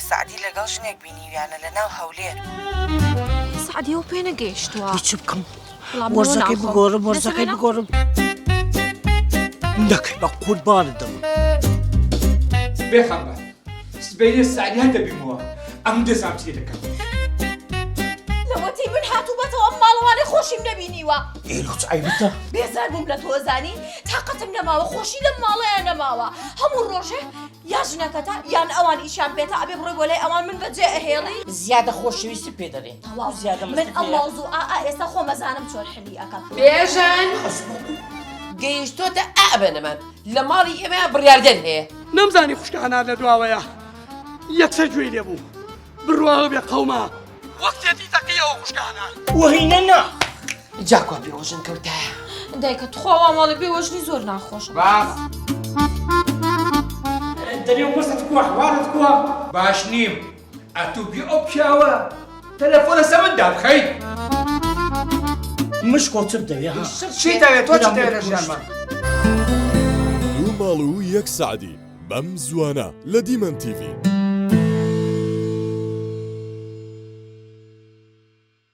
سعدی لەگەڵ ژنێک بینیویانە لە ناو هەولێر. سعدی ئەو پێ نەگەیشتووە. هیچ بکەم وەرزەکەی بگۆڕم وەرزەکەی بگۆڕم نەکەی بە قوربانت دەم. بێخەمبەر سبەینێ سعدی هەندە بیمەوە ئەم دەزانم چی دەکەم. لەوەتی من هاتووبەتەوە ئەم ماڵەوانەی خۆشیم نەبینیوە. ئێرۆ چ عیبتە؟ بێزار بووم لە تۆزانی تاقەتم نەماوە خۆشی لەم ماڵەیە نەماوە. هەموو ڕۆژێ یا ژنەکەتە یان ئەوان ئیشان بێتە ئەبێ بڕۆی بۆ لای ئەوان من بەجێ ئەهێڵی. زیادە خۆشەویستی پێ دەڵێن. من ئەم مەوزوع ئێستا خۆمەزانم چۆن حلی ئەکەم. بێژن گەیشتۆتە ئابنەمان لە ماڵی ئێمە بڕیاردەن هەیە. نەمزانی خوشکانان لە دواوەیە یەکسەر گوێی لێبوو بڕواوە بێ قەوما وەختێتی تەقیەوە خوشکانان وەهینەنا جاکوا بێوەژن کەوتایە دایکە توخواوا ماڵی بێوەژنی زۆر ناخۆشە. باس دەرێ وەستت کووە حوارت کووە باش نیم ئەتوو بی ئەو پیاوە تەلەفۆنە سەمندا بخەیت مشکۆ چ بدەوێ ها چی دەوێت تۆ چ دەوێت لە ژیانمان دوو ماڵ و یەک سعدی بەم زوانە لە دیمەن تیڤی.